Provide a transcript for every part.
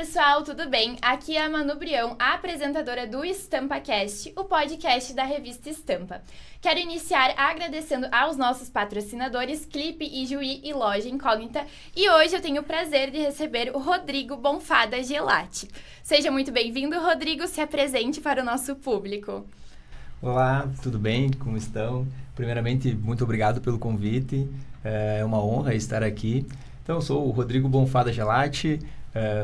pessoal, tudo bem? Aqui é a Manu Brião, a apresentadora do EstampaCast, o podcast da revista Estampa. Quero iniciar agradecendo aos nossos patrocinadores Clipe, Ijuí e Loja Incógnita. E hoje eu tenho o prazer de receber o Rodrigo Bonfada Gelati. Seja muito bem-vindo, Rodrigo, se apresente para o nosso público. Olá, tudo bem? Como estão? Primeiramente, muito obrigado pelo convite. É uma honra estar aqui. Então, eu sou o Rodrigo Bonfada Gelati,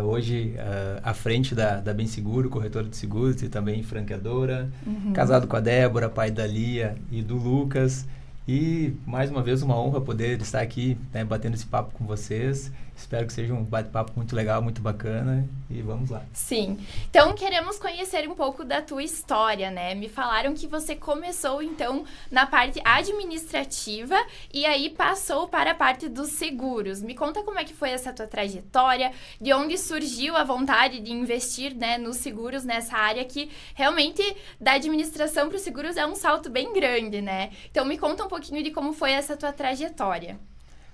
hoje à frente da Bem Seguro, corretora de seguros e também franqueadora. Casado com a Débora, pai da Lia e do Lucas. E, mais uma vez, uma honra poder estar aqui, né, batendo esse papo com vocês. Espero que seja um bate-papo muito legal, muito bacana. E vamos lá. Sim. Então, queremos conhecer um pouco da tua história, né? Me falaram que você começou, então, na parte administrativa e aí passou para a parte dos seguros. Me conta como é que foi essa tua trajetória, de onde surgiu a vontade de investir, né, nos seguros, nessa área que realmente da administração para os seguros é um salto bem grande, né? Então, me conta um pouquinho de como foi essa tua trajetória.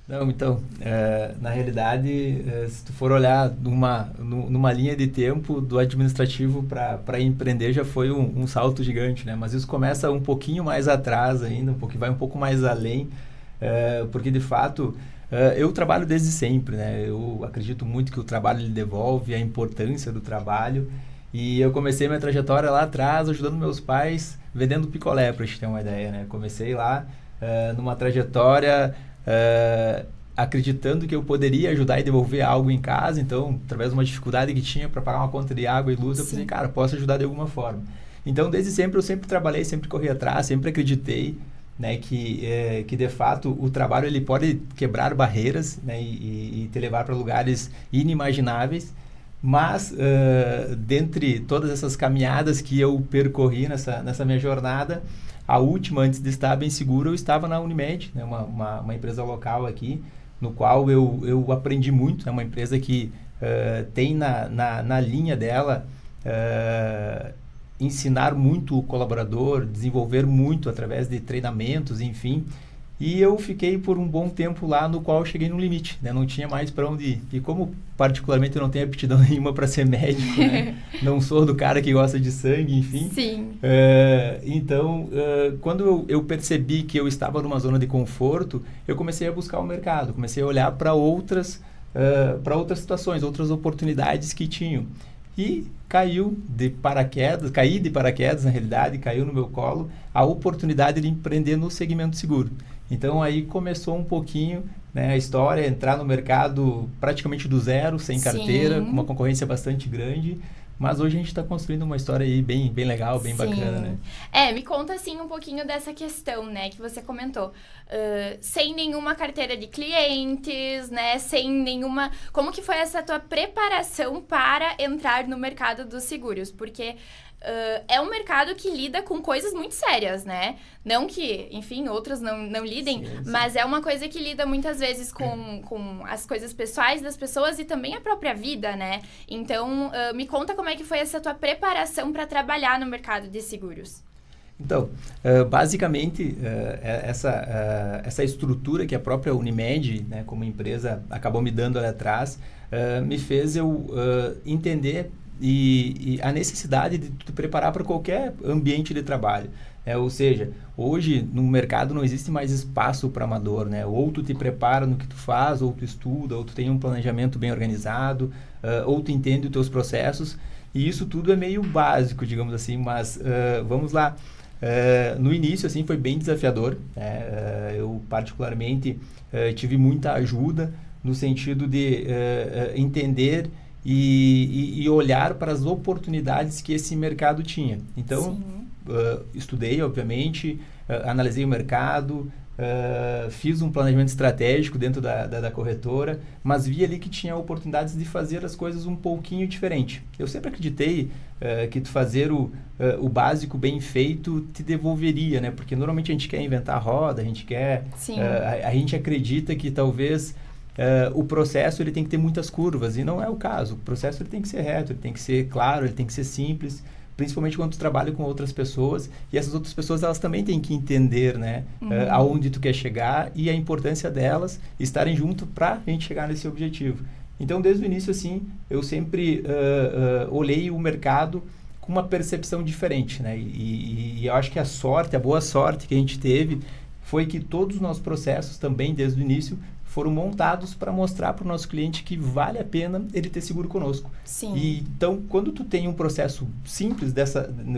Não, então, na realidade, se tu for olhar numa linha de tempo do administrativo para empreender já foi um salto gigante, né? Mas isso começa um pouquinho mais atrás ainda, vai um pouco mais além, porque de fato eu trabalho desde sempre, né? Eu acredito muito que o trabalho ele devolve a importância do trabalho e eu comecei minha trajetória lá atrás ajudando meus pais vendendo picolé, para a gente ter uma ideia, né? Comecei lá numa trajetória acreditando que eu poderia ajudar e devolver algo em casa, então, através de uma dificuldade que tinha para pagar uma conta de água e luz, eu pensei, cara, posso ajudar de alguma forma. Então, desde sempre, eu sempre trabalhei, sempre corri atrás, sempre acreditei, né, que de fato o trabalho ele pode quebrar barreiras, né, e te levar para lugares inimagináveis, mas dentre todas essas caminhadas que eu percorri nessa minha jornada, a última, antes de estar Bem Seguro, eu estava na Unimed, né, uma empresa local aqui, no qual eu aprendi muito. É uma empresa que tem na linha dela ensinar muito o colaborador, desenvolver muito através de treinamentos, enfim. E eu fiquei por um bom tempo lá, no qual eu cheguei no limite, né? Não tinha mais para onde ir. E como, particularmente, eu não tenho aptidão nenhuma para ser médico, né? Não sou do cara que gosta de sangue, enfim. Sim. Então, quando eu percebi que eu estava numa zona de conforto, eu comecei a buscar o mercado, comecei a olhar para outras situações, outras oportunidades que tinham. E caí de paraquedas, na realidade, caiu no meu colo a oportunidade de empreender no segmento seguro. Então, aí começou um pouquinho, né, a história, entrar no mercado praticamente do zero, sem carteira, com uma concorrência bastante grande. Mas hoje a gente está construindo uma história aí bem legal, bem bacana, né? Me conta, assim, um pouquinho dessa questão, né, que você comentou. Sem nenhuma carteira de clientes, né, sem nenhuma... Como que foi essa tua preparação para entrar no mercado dos seguros? Porque... é um mercado que lida com coisas muito sérias, né? Não que, enfim, outros não lidem, sim. Mas é uma coisa que lida muitas vezes com as coisas pessoais das pessoas e também a própria vida, né? Então, me conta como é que foi essa tua preparação para trabalhar no mercado de seguros. Então, basicamente, essa estrutura que a própria Unimed, né, como empresa, acabou me dando ali atrás, me fez eu entender e a necessidade de te preparar para qualquer ambiente de trabalho. Ou seja, hoje no mercado não existe mais espaço para amador, né? Ou tu te prepara no que tu faz, ou tu estuda, ou tu tem um planejamento bem organizado, ou tu entende os teus processos, e isso tudo é meio básico, digamos assim, mas vamos lá. No início, assim, foi bem desafiador, né? Eu particularmente tive muita ajuda no sentido de entender e olhar para as oportunidades que esse mercado tinha. Então, estudei, obviamente, analisei o mercado, fiz um planejamento estratégico dentro da corretora, mas vi ali que tinha oportunidades de fazer as coisas um pouquinho diferente. Eu sempre acreditei que tu fazer o básico bem feito te devolveria, né? Porque normalmente a gente quer inventar a roda, a gente quer... a gente acredita que talvez... o processo ele tem que ter muitas curvas e não é o caso. O processo ele tem que ser reto, ele tem que ser claro, ele tem que ser simples, principalmente quando tu trabalha com outras pessoas, e essas outras pessoas elas também têm que entender, né, aonde tu quer chegar e a importância delas estarem junto para a gente chegar nesse objetivo. Então, desde o início, assim, eu sempre olhei o mercado com uma percepção diferente, né? E eu acho que a boa sorte que a gente teve foi que todos os nossos processos também, desde o início, foram montados para mostrar para o nosso cliente que vale a pena ele ter seguro conosco. Sim. E, então, quando tu tem um processo simples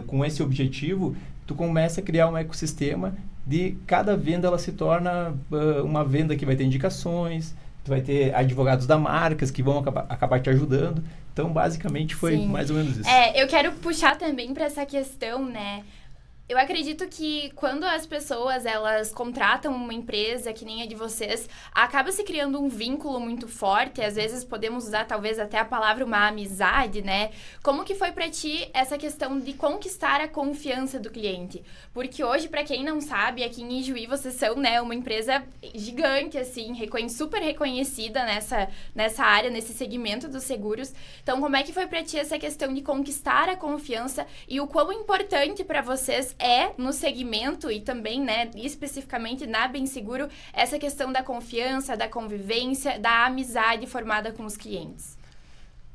com esse objetivo, tu começa a criar um ecossistema de cada venda ela se torna uma venda que vai ter indicações, tu vai ter advogados da marcas que vão acabar te ajudando. Então, basicamente, foi mais ou menos isso. Eu quero puxar também para essa questão, né? Eu acredito que quando as pessoas, elas contratam uma empresa que nem a de vocês, acaba se criando um vínculo muito forte, às vezes podemos usar talvez até a palavra uma amizade, né? Como que foi pra ti essa questão de conquistar a confiança do cliente? Porque hoje, pra quem não sabe, aqui em Ijuí vocês são, né, uma empresa gigante, assim, super reconhecida nessa área, nesse segmento dos seguros. Então, como é que foi pra ti essa questão de conquistar a confiança e o quão importante pra vocês no segmento e também, né, especificamente na Bem Seguro, essa questão da confiança, da convivência, da amizade formada com os clientes?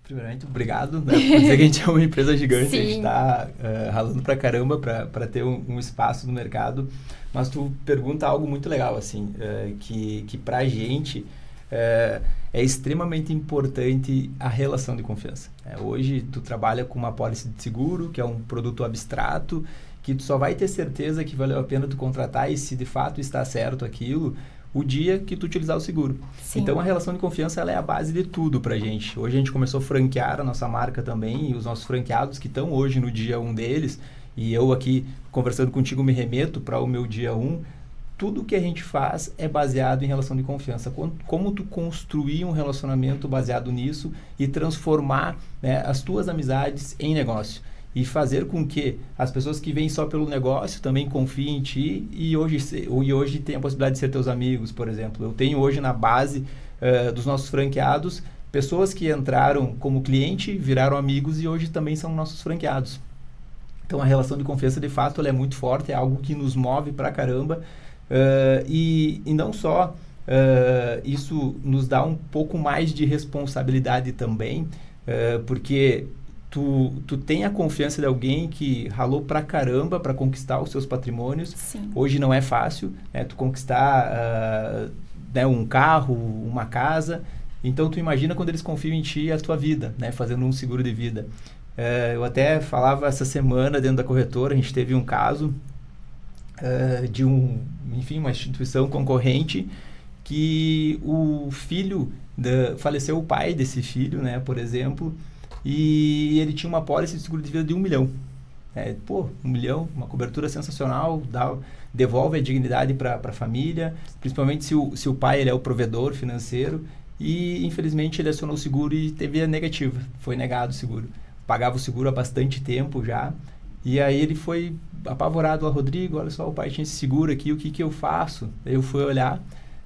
Primeiramente, obrigado, né, por dizer que a gente é uma empresa gigante, Sim. A gente está ralando pra caramba para ter um espaço no mercado, mas tu pergunta algo muito legal, assim, que pra gente é extremamente importante a relação de confiança. Hoje, tu trabalha com uma pólice de seguro, que é um produto abstrato, que tu só vai ter certeza que valeu a pena tu contratar e se de fato está certo aquilo, o dia que tu utilizar o seguro. Sim. Então, a relação de confiança ela é a base de tudo pra gente. Hoje a gente começou a franquear a nossa marca também, e os nossos franqueados que estão hoje no dia 1 deles, e eu aqui conversando contigo me remeto para o meu dia 1, tudo que a gente faz é baseado em relação de confiança. Como tu construir um relacionamento baseado nisso e transformar, né, as tuas amizades em negócio. E fazer com que as pessoas que vêm só pelo negócio também confiem em ti e hoje tem a possibilidade de ser teus amigos, por exemplo. Eu tenho hoje na base dos nossos franqueados pessoas que entraram como cliente, viraram amigos e hoje também são nossos franqueados. Então a relação de confiança de fato ela é muito forte, é algo que nos move pra caramba e não só isso nos dá um pouco mais de responsabilidade também, porque tu tem a confiança de alguém que ralou pra caramba para conquistar os seus patrimônios. Sim. Hoje não é fácil, né? Tu conquistar né, um carro, uma casa. Então, tu imagina quando eles confiam em ti a tua vida, né? Fazendo um seguro de vida. Eu até falava essa semana dentro da corretora, a gente teve um caso de uma instituição concorrente que o filho, faleceu o pai desse filho, né? Por exemplo, e ele tinha uma pólice de seguro de vida de 1 milhão. 1 milhão, uma cobertura sensacional, devolve a dignidade para a família, principalmente se o pai ele é o provedor financeiro, e infelizmente ele acionou o seguro e teve a negativa, foi negado o seguro. Pagava o seguro há bastante tempo já, e aí ele foi apavorado, Rodrigo, olha só, o pai tinha esse seguro aqui, o que eu faço? Aí eu fui olhar,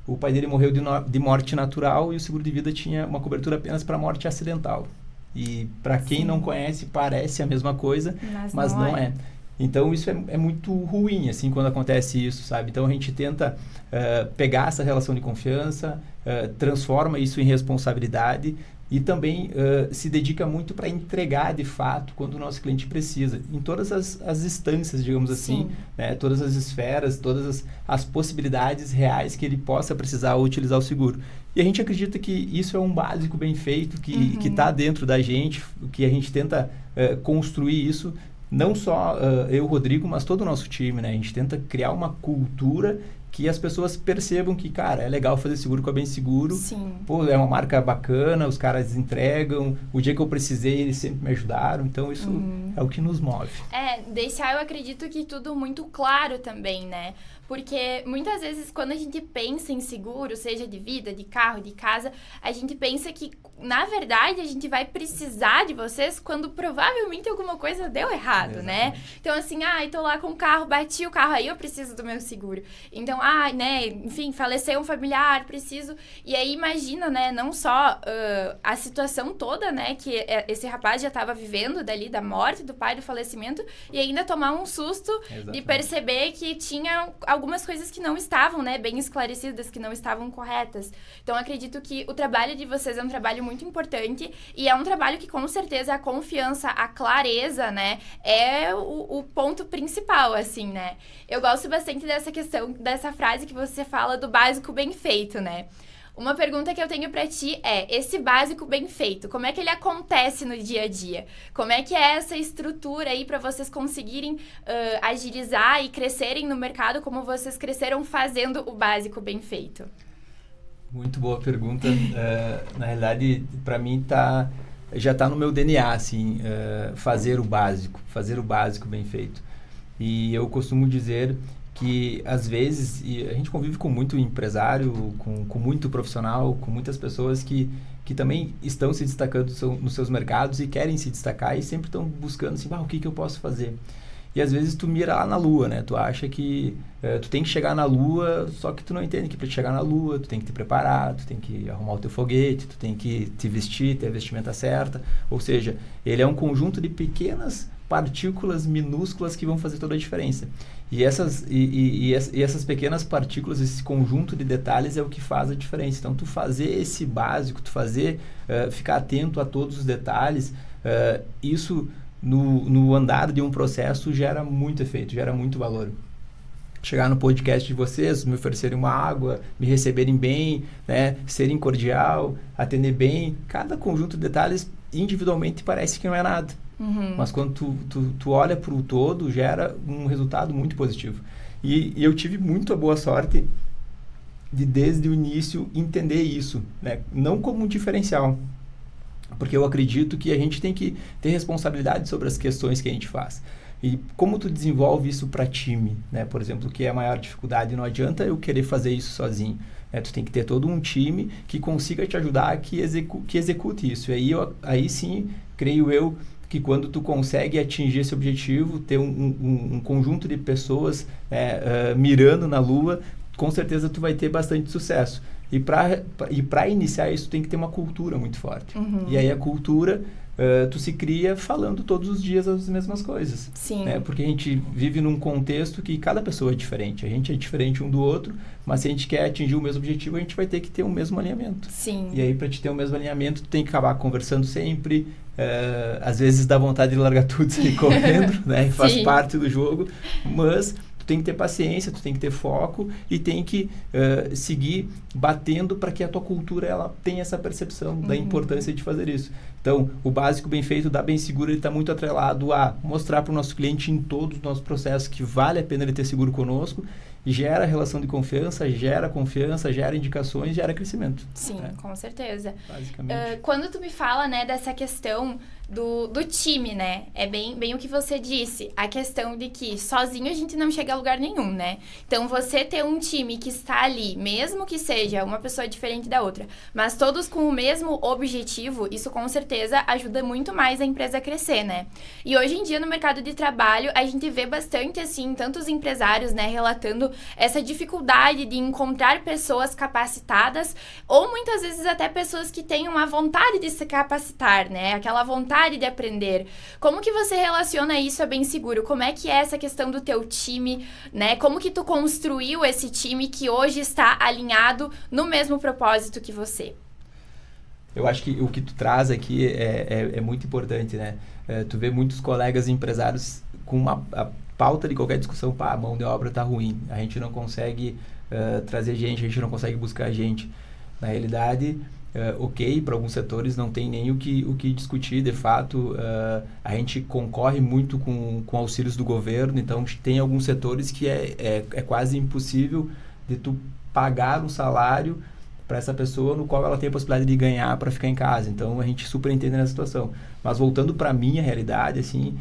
o pai dele morreu de morte natural e o seguro de vida tinha uma cobertura apenas para morte acidental. E para quem não conhece, parece a mesma coisa, mas não é. Então, isso é muito ruim, assim, quando acontece isso, sabe? Então, a gente tenta pegar essa relação de confiança, transforma isso em responsabilidade e também se dedica muito para entregar, de fato, quando o nosso cliente precisa. Em todas as instâncias, digamos assim, né? Todas as esferas, todas as possibilidades reais que ele possa precisar ou utilizar o seguro. E a gente acredita que isso é um básico bem feito, que está dentro da gente, que a gente tenta construir isso, não só eu, Rodrigo, mas todo o nosso time, né? A gente tenta criar uma cultura que as pessoas percebam que, cara, é legal fazer seguro com a Bem Seguro. Sim. Pô, é uma marca bacana, os caras entregam, o dia que eu precisei eles sempre me ajudaram, então isso é o que nos move. Deixar, eu acredito que tudo muito claro também, né? Porque muitas vezes quando a gente pensa em seguro, seja de vida, de carro, de casa, a gente pensa que, na verdade, a gente vai precisar de vocês quando provavelmente alguma coisa deu errado, né? Então, assim, eu tô lá com o carro, bati o carro, aí eu preciso do meu seguro. Então, né, enfim, faleceu um familiar, preciso... E aí imagina, né, não só a situação toda, né, que esse rapaz já estava vivendo dali, da morte do pai, do falecimento, e ainda tomar um susto de perceber que tinha algumas coisas que não estavam, né, bem esclarecidas, que não estavam corretas. Então, acredito que o trabalho de vocês é um trabalho muito importante e é um trabalho que, com certeza, a confiança, a clareza, né, é o ponto principal, assim, né. Eu gosto bastante dessa questão, dessa frase que você fala do básico bem feito, né. Uma pergunta que eu tenho pra ti é, esse básico bem feito, como é que ele acontece no dia a dia? Como é que é essa estrutura aí pra vocês conseguirem agilizar e crescerem no mercado como vocês cresceram fazendo o básico bem feito? Muito boa pergunta. Na realidade, pra mim já tá no meu DNA, assim, fazer o básico bem feito. E eu costumo dizer que, às vezes, e a gente convive com muito empresário, com muito profissional, com muitas pessoas que também estão se destacando nos seus mercados e querem se destacar e sempre estão buscando assim, o que eu posso fazer? E às vezes tu mira lá na lua, né? Tu acha que tu tem que chegar na lua, só que tu não entende que para chegar na lua tu tem que te preparar, tu tem que arrumar o teu foguete, tu tem que te vestir, ter a vestimenta certa. Ou seja, ele é um conjunto de pequenas partículas minúsculas que vão fazer toda a diferença. E essas pequenas partículas, esse conjunto de detalhes é o que faz a diferença. Então, tu fazer esse básico, ficar atento a todos os detalhes, isso no andar de um processo gera muito efeito, gera muito valor. Chegar no podcast de vocês, me oferecerem uma água, me receberem bem, né, serem cordial, atender bem, cada conjunto de detalhes individualmente parece que não é nada. Uhum. Mas quando tu olha para o todo, gera um resultado muito positivo. E eu tive muito a boa sorte de, desde o início, entender isso, né? Não como um diferencial, porque eu acredito que a gente tem que ter responsabilidade sobre as questões que a gente faz. E como tu desenvolve isso para time, né? Por exemplo, que é a maior dificuldade, não adianta eu querer fazer isso sozinho. Tu tem que ter todo um time que consiga te ajudar, que execute isso. E aí sim, creio eu, que quando tu consegue atingir esse objetivo, ter um conjunto de pessoas mirando na lua, com certeza tu vai ter bastante sucesso. E para iniciar isso, tem que ter uma cultura muito forte. Uhum. E aí a cultura, tu se cria falando todos os dias as mesmas coisas. Sim. Né? Porque a gente vive num contexto que cada pessoa é diferente. A gente é diferente um do outro, mas se a gente quer atingir o mesmo objetivo, a gente vai ter que ter o mesmo alinhamento. Sim. E aí, para te ter o mesmo alinhamento, tu tem que acabar conversando sempre. Às vezes dá vontade de largar tudo e sair correndo, né? Faz parte do jogo, mas tu tem que ter paciência, tu tem que ter foco e tem que seguir batendo para que a tua cultura ela tenha essa percepção da importância de fazer isso. Então, o básico bem feito, da Bem Seguro, ele está muito atrelado a mostrar para o nosso cliente em todos os nossos processos que vale a pena ele ter seguro conosco, gera relação de confiança, gera indicações, gera crescimento. Sim, com certeza. Basicamente. Quando tu me fala, né, dessa questão do time, né, é bem o que você disse, a questão de que sozinho a gente não chega a lugar nenhum, né? Então, você ter um time que está ali, mesmo que seja uma pessoa diferente da outra, mas todos com o mesmo objetivo, isso com certeza ajuda muito mais a empresa a crescer, né? E hoje em dia, no mercado de trabalho, a gente vê bastante, assim, tantos empresários, né, relatando essa dificuldade de encontrar pessoas capacitadas ou muitas vezes até pessoas que tenham a vontade de se capacitar, né? Aquela vontade de aprender. Como que você relaciona isso a Bem Seguro? Como é que é essa questão do teu time, né? Como que tu construiu esse time que hoje está alinhado no mesmo propósito que você? Eu acho que o que tu traz aqui é muito importante, né? Tu vê muitos colegas empresários com a pauta de qualquer discussão, a mão de obra está ruim, a gente não consegue trazer gente, a gente não consegue buscar gente. Na realidade, ok, para alguns setores não tem nem o que discutir, de fato, a gente concorre muito com auxílios do governo, então tem alguns setores que é quase impossível de tu pagar um salário para essa pessoa no qual ela tem a possibilidade de ganhar para ficar em casa. Então, a gente super entende nessa situação. Mas voltando para a minha realidade, assim,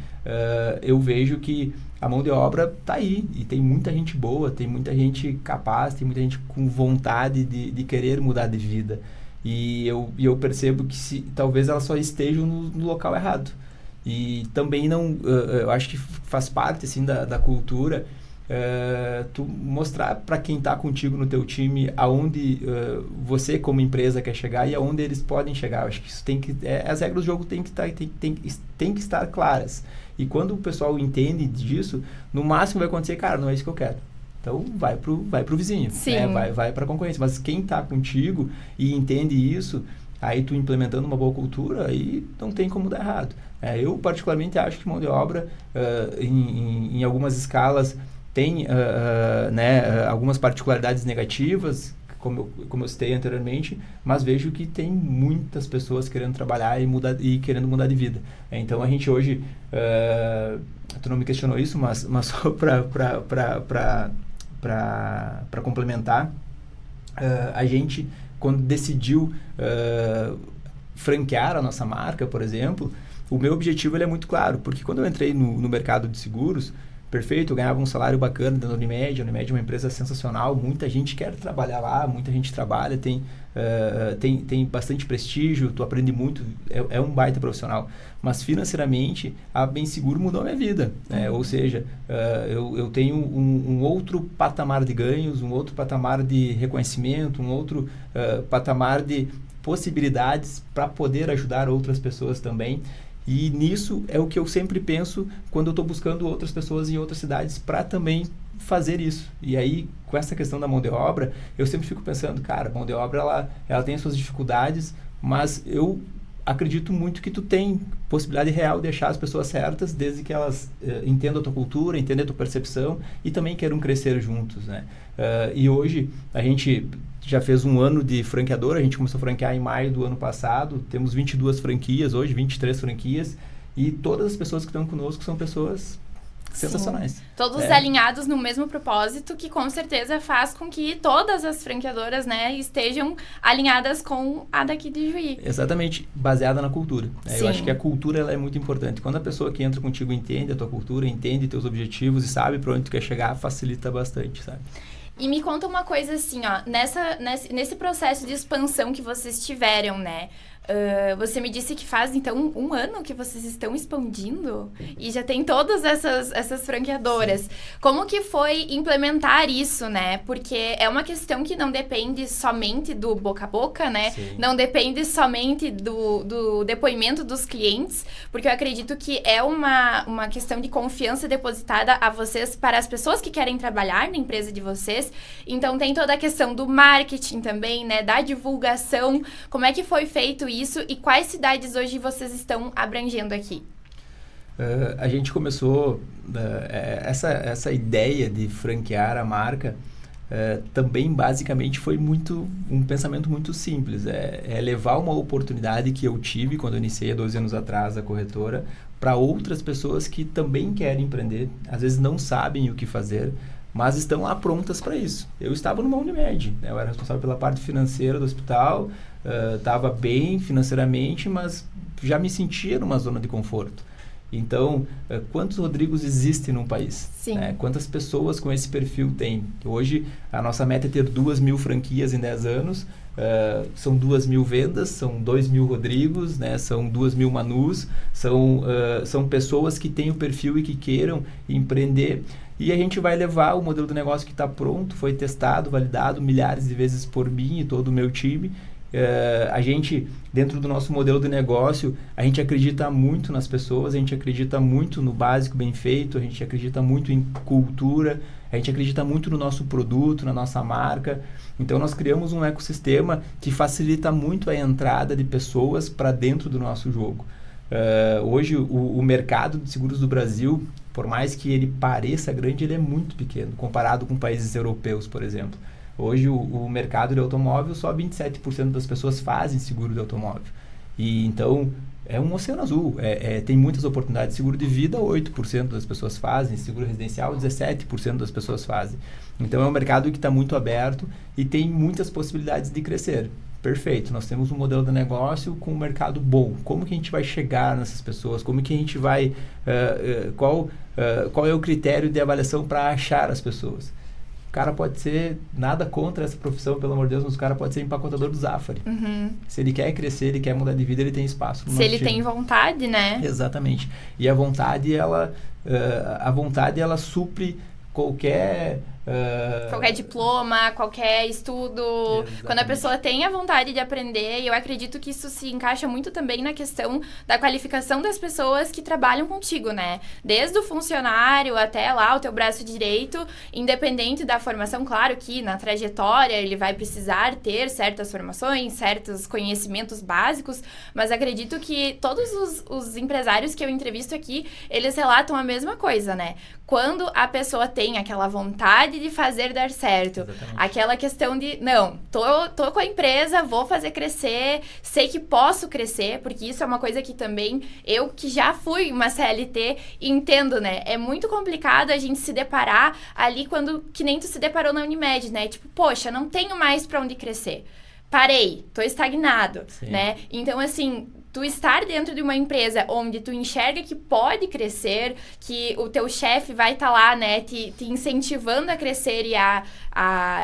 eu vejo que a mão de obra está aí. E tem muita gente boa, tem muita gente capaz, tem muita gente com vontade de querer mudar de vida. E eu percebo que talvez elas só estejam no local errado. E também não... eu acho que faz parte, assim, da cultura tu mostrar para quem está contigo no teu time aonde você como empresa quer chegar e aonde eles podem chegar. Eu acho que isso tem que... as regras do jogo tem que estar claras. E quando o pessoal entende disso, no máximo vai acontecer, cara, não é isso que eu quero. Então, vai pro vizinho, né? Vai para a concorrência. Mas quem está contigo e entende isso, aí tu implementando uma boa cultura, aí não tem como dar errado. Eu, particularmente, acho que mão de obra, em algumas escalas, tem algumas particularidades negativas, como eu citei anteriormente, mas vejo que tem muitas pessoas querendo trabalhar e querendo mudar de vida. Então, a gente hoje... tu não me questionou isso, mas só para complementar, a gente, quando decidiu franquear a nossa marca, por exemplo, o meu objetivo ele é muito claro, porque quando eu entrei no mercado de seguros, perfeito, eu ganhava um salário bacana dentro da Unimed. A Unimed é uma empresa sensacional, muita gente quer trabalhar lá, muita gente trabalha, tem bastante prestígio, tu aprende muito, é um baita profissional. Mas financeiramente, a Bem Seguro mudou a minha vida, né? Ou seja, eu tenho um outro patamar de ganhos, um outro patamar de reconhecimento, um outro patamar de possibilidades para poder ajudar outras pessoas também. E nisso é o que eu sempre penso quando eu estou buscando outras pessoas em outras cidades para também fazer isso. E aí, com essa questão da mão de obra, eu sempre fico pensando, cara, a mão de obra ela tem as suas dificuldades, mas eu acredito muito que tu tem possibilidade real de achar as pessoas certas, desde que elas entendam a tua cultura, entendam a tua percepção e também queiram crescer juntos, né? E hoje a gente já fez um ano de franqueador, a gente começou a franquear em maio do ano passado, temos 22 franquias hoje, 23 franquias, e todas as pessoas que estão conosco são pessoas sensacionais. Sim. Todos alinhados no mesmo propósito, que com certeza faz com que todas as franqueadoras, né, estejam alinhadas com a daqui de Juí. Exatamente, baseada na cultura. Eu acho que a cultura ela é muito importante. Quando a pessoa que entra contigo entende a tua cultura, entende teus objetivos e sabe para onde tu quer chegar, facilita bastante, sabe? E me conta uma coisa assim, ó, nesse processo de expansão que vocês tiveram, né? Você me disse que faz, então, um ano que vocês estão expandindo e já tem todas essas franqueadoras. Sim. Como que foi implementar isso, né? Porque é uma questão que não depende somente do boca a boca, né? Sim. Não depende somente do depoimento dos clientes, porque eu acredito que é uma questão de confiança depositada a vocês para as pessoas que querem trabalhar na empresa de vocês. Então, tem toda a questão do marketing também, né? Da divulgação. Como é que foi feito isso e quais cidades hoje vocês estão abrangendo aqui? A gente começou essa ideia de franquear a marca também basicamente foi um pensamento muito simples, é levar uma oportunidade que eu tive quando eu iniciei há 12 anos atrás a corretora para outras pessoas que também querem empreender, às vezes não sabem o que fazer, mas estão lá prontas para isso. Eu estava numa Unimed, né? Eu era responsável pela parte financeira do hospital, estava bem financeiramente, mas já me sentia numa zona de conforto. Então, quantos Rodrigos existem no país? Sim. Quantas pessoas com esse perfil tem? Hoje, a nossa meta é ter 2.000 franquias em 10 anos, são 2.000 vendas, são 2.000 Rodrigos, né? São 2.000 Manus, são pessoas que têm o perfil e que queiram empreender. E a gente vai levar o modelo do negócio que está pronto, foi testado, validado milhares de vezes por mim e todo o meu time. A gente, dentro do nosso modelo de negócio, a gente acredita muito nas pessoas, a gente acredita muito no básico bem feito, a gente acredita muito em cultura, a gente acredita muito no nosso produto, na nossa marca. Então, nós criamos um ecossistema que facilita muito a entrada de pessoas para dentro do nosso jogo. Hoje, o mercado de seguros do Brasil, por mais que ele pareça grande, ele é muito pequeno, comparado com países europeus, por exemplo. Hoje, o mercado de automóvel, só 27% das pessoas fazem seguro de automóvel. E, então, é um oceano azul. Tem muitas oportunidades. Seguro de vida, 8% das pessoas fazem. Seguro residencial, 17% das pessoas fazem. Então, é um mercado que está muito aberto e tem muitas possibilidades de crescer. Perfeito. Nós temos um modelo de negócio com um mercado bom. Como que a gente vai chegar nessas pessoas? Como que a gente vai... qual é o critério de avaliação para achar as pessoas? O cara pode ser, nada contra essa profissão, pelo amor de Deus, mas o cara pode ser empacotador do Zafari. Uhum. Se ele quer crescer, ele quer mudar de vida, ele tem espaço. Se ele tem vontade, né? Exatamente. E a vontade, ela supre qualquer... Qualquer diploma, qualquer estudo. Exatamente. Quando a pessoa tem a vontade de aprender, eu acredito que isso se encaixa muito também na questão da qualificação das pessoas que trabalham contigo, né? Desde o funcionário até lá o teu braço direito, independente da formação, claro que na trajetória ele vai precisar ter certas formações, certos conhecimentos básicos, mas acredito que todos os empresários que eu entrevisto aqui, eles relatam a mesma coisa, né? Quando a pessoa tem aquela vontade de fazer dar certo, Exatamente. aquela questão de, não, tô com a empresa, vou fazer crescer, sei que posso crescer, porque isso é uma coisa que também, eu que já fui uma CLT, entendo, né? É muito complicado a gente se deparar ali quando, que nem tu se deparou na Unimed, né? Tipo, poxa, não tenho mais pra onde crescer. Parei, tô estagnado, Sim. né? Então, assim, tu estar dentro de uma empresa onde tu enxerga que pode crescer, que o teu chefe vai estar lá, né, te incentivando a crescer e a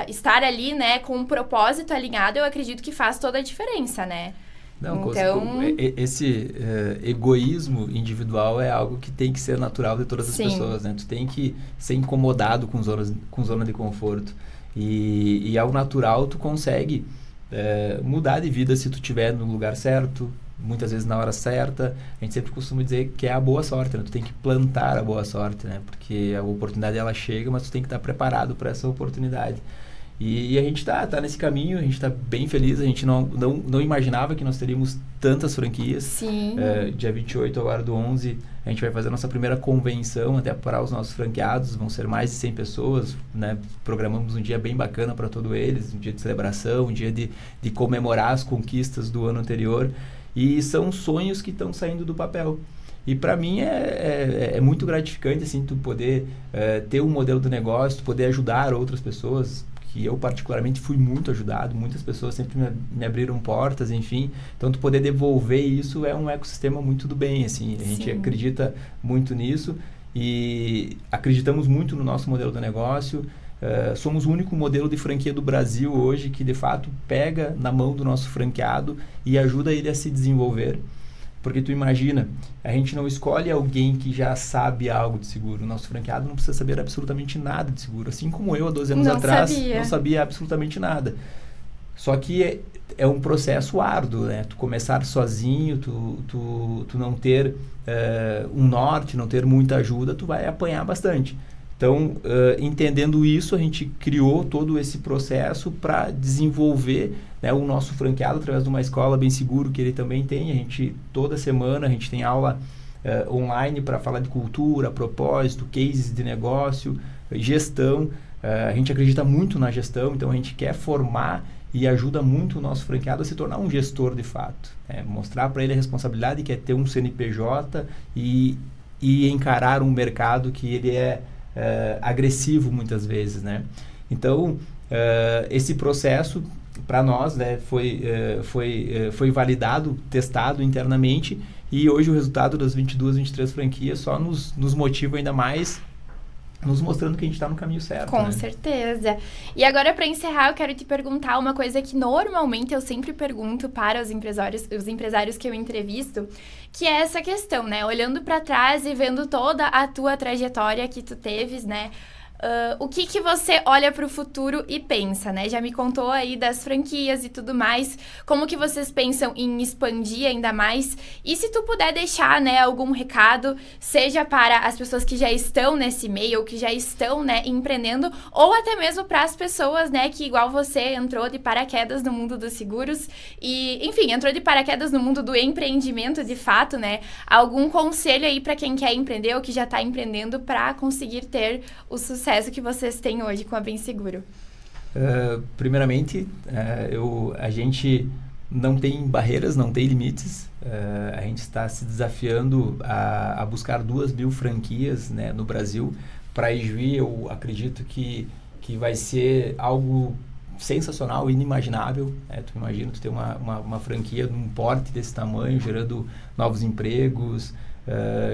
estar ali, né, com um propósito alinhado, eu acredito que faz toda a diferença, né? Não, Então... esse egoísmo individual é algo que tem que ser natural de todas as Sim. pessoas, né? Tu tem que ser incomodado com zona de conforto. E ao natural tu consegue mudar de vida se tu estiver no lugar certo, muitas vezes na hora certa. A gente sempre costuma dizer que é a boa sorte, né? Tu tem que plantar a boa sorte, né? Porque a oportunidade ela chega, mas tu tem que estar preparado para essa oportunidade. E a gente tá nesse caminho, a gente tá bem feliz, a gente não imaginava que nós teríamos tantas franquias. Sim. Dia 28 agora do 11, a gente vai fazer a nossa primeira convenção até para os nossos franqueados, vão ser mais de 100 pessoas, né? Programamos um dia bem bacana para todos eles, um dia de celebração, um dia de comemorar as conquistas do ano anterior, e são sonhos que estão saindo do papel. E para mim é muito gratificante assim, tu poder ter um modelo de negócio, tu poder ajudar outras pessoas, que eu particularmente fui muito ajudado, muitas pessoas sempre me abriram portas, enfim. Então, tu poder devolver isso é um ecossistema muito do bem, assim. A gente acredita muito nisso e acreditamos muito no nosso modelo de negócio. Somos o único modelo de franquia do Brasil hoje que, de fato, pega na mão do nosso franqueado e ajuda ele a se desenvolver. Porque tu imagina, a gente não escolhe alguém que já sabe algo de seguro. O nosso franqueado não precisa saber absolutamente nada de seguro. Assim como eu, há 12 anos atrás, não sabia absolutamente nada. Só que é um processo árduo, né? Tu começar sozinho, tu não ter um norte, não ter muita ajuda, tu vai apanhar bastante. Então, entendendo isso, a gente criou todo esse processo para desenvolver, né, o nosso franqueado através de uma escola bem seguro que ele também tem. A gente, toda semana, a gente tem aula online para falar de cultura, propósito, cases de negócio, gestão. A gente acredita muito na gestão, então a gente quer formar e ajuda muito o nosso franqueado a se tornar um gestor de fato. Mostrar para ele a responsabilidade que é ter um CNPJ e encarar um mercado que ele é agressivo muitas vezes, né? Então, esse processo para nós, né, foi validado, testado internamente, e hoje o resultado das 22, 23 franquias só nos motiva ainda mais, nos mostrando que a gente está no caminho certo. Com certeza. E agora, para encerrar, eu quero te perguntar uma coisa que normalmente eu sempre pergunto para os empresários que eu entrevisto, que é essa questão, né? Olhando para trás e vendo toda a tua trajetória que tu teves, né? O que você olha para o futuro e pensa, né? Já me contou aí das franquias e tudo mais. Como que vocês pensam em expandir ainda mais? E se tu puder deixar, né, algum recado, seja para as pessoas que já estão nesse meio, ou que já estão, né, empreendendo, ou até mesmo para as pessoas, né, que igual você entrou de paraquedas no mundo dos seguros e, enfim, entrou de paraquedas no mundo do empreendimento de fato, né? Algum conselho aí para quem quer empreender ou que já está empreendendo para conseguir ter o sucesso que vocês têm hoje com a Bem Seguro? Primeiramente, a gente não tem barreiras, não tem limites. A gente está se desafiando a buscar 2.000 franquias, né, no Brasil. Para a Ijuí, eu acredito que vai ser algo sensacional, inimaginável. Tu imagina tu ter uma franquia de um porte desse tamanho, gerando novos empregos,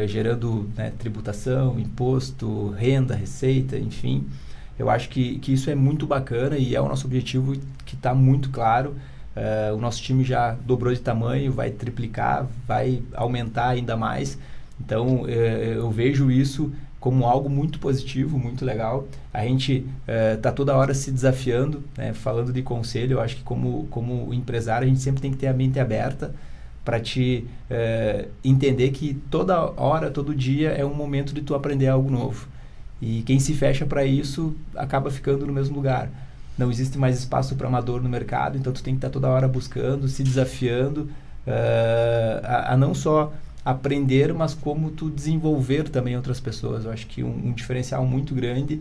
gerando, né, tributação, imposto, renda, receita, enfim. Eu acho que isso é muito bacana e é o nosso objetivo que está muito claro. O nosso time já dobrou de tamanho, vai triplicar, vai aumentar ainda mais. Então, eu vejo isso como algo muito positivo, muito legal. A gente está toda hora se desafiando, né? Falando de conselho, eu acho que como empresário a gente sempre tem que ter a mente aberta para te entender que toda hora, todo dia é um momento de tu aprender algo novo. E quem se fecha para isso acaba ficando no mesmo lugar. Não existe mais espaço para amador no mercado, então tu tem que estar toda hora buscando, se desafiando, a não só aprender, mas como tu desenvolver também outras pessoas. Eu acho que um diferencial muito grande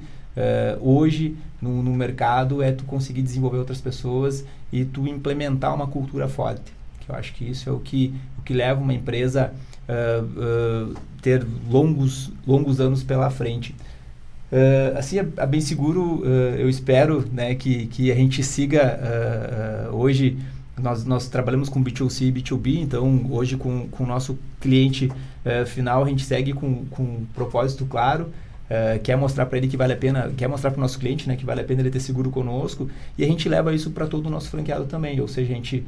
hoje no mercado é tu conseguir desenvolver outras pessoas e tu implementar uma cultura forte. Que eu acho que isso é o que leva uma empresa ter longos anos pela frente. Assim, a Bem Seguro, eu espero, né, que a gente siga hoje. Nós trabalhamos com B2C e B2B, então hoje com o nosso cliente final a gente segue com um propósito claro, quer mostrar para ele que vale a pena, quer mostrar para o nosso cliente, né, que vale a pena ele ter seguro conosco, e a gente leva isso para todo o nosso franqueado também, ou seja, a gente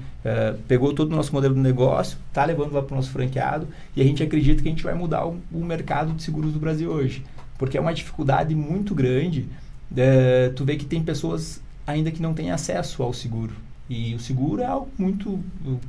pegou todo o nosso modelo de negócio, está levando lá para o nosso franqueado, e a gente acredita que a gente vai mudar o mercado de seguros do Brasil hoje, porque é uma dificuldade muito grande, tu vê que tem pessoas ainda que não têm acesso ao seguro. E o seguro é algo muito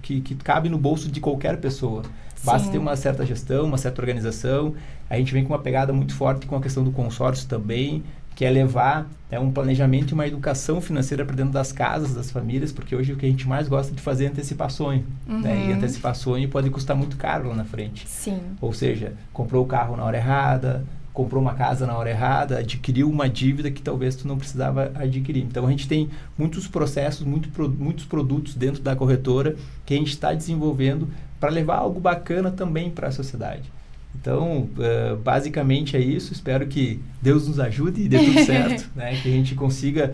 que cabe no bolso de qualquer pessoa. Basta ter uma certa gestão, uma certa organização. A gente vem com uma pegada muito forte com a questão do consórcio também, que é levar um planejamento e uma educação financeira para dentro das casas, das famílias, porque hoje o que a gente mais gosta de fazer é antecipações. Né? E antecipações pode custar muito caro lá na frente. Sim. Ou seja, comprou o carro na hora errada, comprou uma casa na hora errada, adquiriu uma dívida que talvez tu não precisava adquirir. Então, a gente tem muitos processos, muitos produtos dentro da corretora que a gente está desenvolvendo para levar algo bacana também para a sociedade. Então, basicamente é isso. Espero que Deus nos ajude e dê tudo certo, né? Que a gente consiga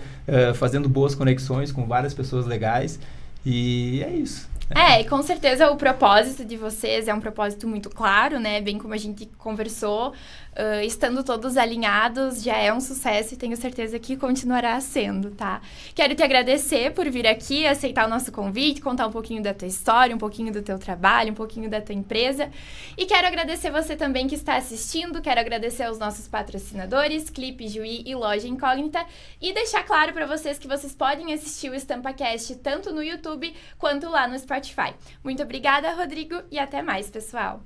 fazendo boas conexões com várias pessoas legais. E é isso. E com certeza o propósito de vocês é um propósito muito claro, né? Bem como a gente conversou, estando todos alinhados, já é um sucesso e tenho certeza que continuará sendo, tá? Quero te agradecer por vir aqui, aceitar o nosso convite, contar um pouquinho da tua história, um pouquinho do teu trabalho, um pouquinho da tua empresa. E quero agradecer você também que está assistindo, quero agradecer aos nossos patrocinadores, Clipe, Juí e Loja Incógnita, e deixar claro para vocês que vocês podem assistir o EstampaCast tanto no YouTube quanto lá no Spotify. Muito obrigada, Rodrigo, e até mais, pessoal!